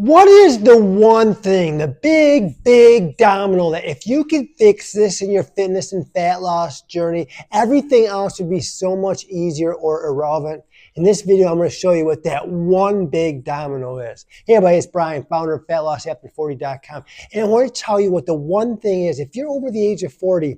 What is the one thing, the big domino that if you could fix this in your fitness and fat loss journey, everything else would be so much easier or irrelevant? In this video, I'm going to show you what that one big domino is. Hey everybody, it's Brian, founder of FatLossAfter40.com. And I want to tell you what the one thing is. If you're over the age of 40,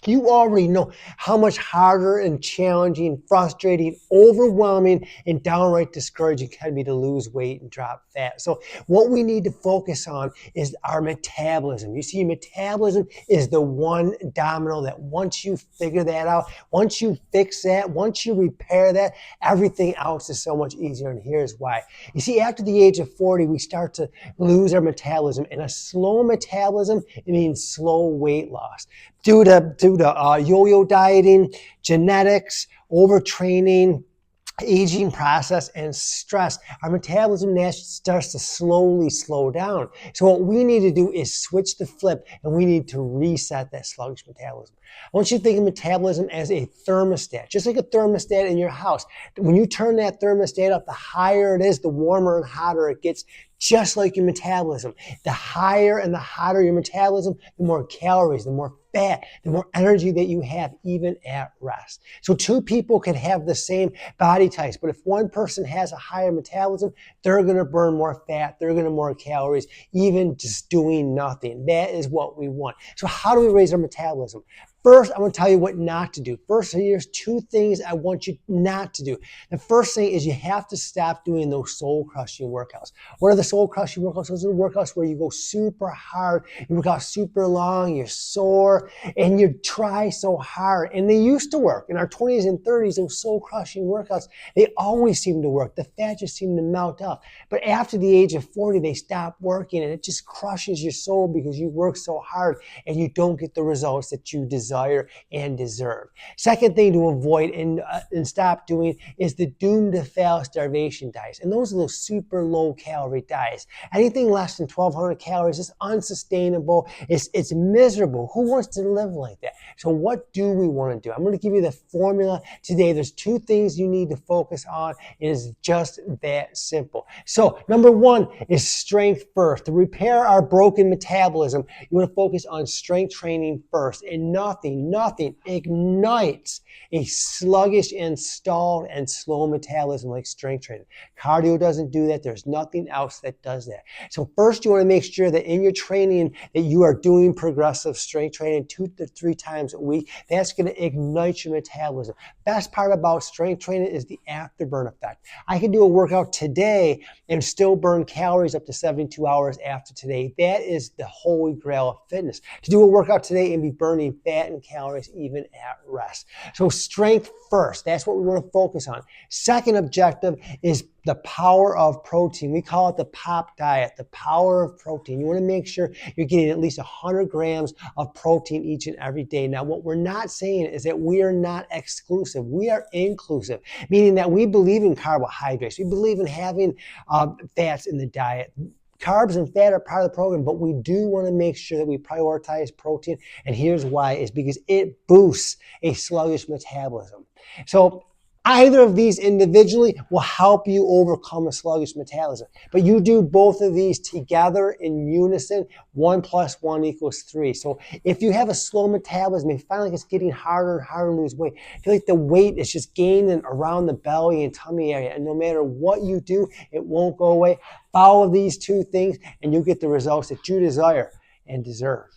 you already know how much harder and challenging, frustrating, overwhelming, and downright discouraging it can be to lose weight and drop fat. So what we need to focus on is our metabolism. You see, metabolism is the one domino that once you figure that out, once you fix that, once you repair that, everything else is so much easier. And here's why. You see, after the age of 40, we start to lose our metabolism. And a slow metabolism, it means slow weight loss. Due to yo-yo dieting, genetics, overtraining, aging process, and stress, our metabolism starts to slowly slow down. So what we need to do is switch the flip, and we need to reset that sluggish metabolism. I want you to think of metabolism as a thermostat, just like a thermostat in your house. When you turn that thermostat up, the higher it is, the warmer and hotter it gets, just like your metabolism. The higher and the hotter your metabolism, the more calories, the more fat, the more energy that you have even at rest. So two people can have the same body types, but if one person has a higher metabolism, they're going to burn more fat, they're going to more calories, even just doing nothing. That is what we want. So how do we raise our metabolism? First, I'm going to tell you what not to do. First, here's two things I want you not to do. The first thing is you have to stop doing those soul-crushing workouts. What are the soul-crushing workouts? Those are the workouts where you go super hard, you work out super long, you're sore, and you try so hard. And they used to work. In our 20s and 30s, those soul-crushing workouts, they always seem to work. The fat just seemed to melt off. But after the age of 40, they stop working, and it just crushes your soul because you work so hard and you don't get the results that you desire and deserve. Second thing to avoid and stop doing is the doomed to fail starvation diets. And those are those super low calorie diets. Anything less than 1,200 calories is unsustainable. It's miserable. Who wants to live like that? So what do we want to do? I'm going to give you the formula today. There's two things you need to focus on. It is just that simple. So number one is strength first. To repair our broken metabolism, you want to focus on strength training first, and nothing ignites a sluggish and stalled and slow metabolism like strength training. Cardio doesn't do that. There's nothing else that does that. So first you want to make sure that in your training that you are doing progressive strength training 2 to 3 times a week. That's going to ignite your metabolism. Best part about strength training is the afterburn effect. I can do a workout today and still burn calories up to 72 hours after today. That is the holy grail of fitness. To do a workout today and be burning fat and calories even at rest. So strength first, that's what we want to focus on. Second objective is the power of protein. We call it the POP diet, the power of protein. You want to make sure you're getting at least 100 grams of protein each and every day. Now, what we're not saying is that we are not exclusive. We are inclusive, meaning that we believe in carbohydrates. We believe in having fats in the diet. Carbs and fat are part of the program, but we do want to make sure that we prioritize protein. And here's why, is because it boosts a sluggish metabolism. So either of these individually will help you overcome a sluggish metabolism. But you do both of these together in unison, 1 + 1 = 3. So if you have a slow metabolism, you find like it's getting harder and harder to lose weight. I feel like the weight is just gaining around the belly and tummy area. And no matter what you do, it won't go away. Follow these two things and you'll get the results that you desire and deserve.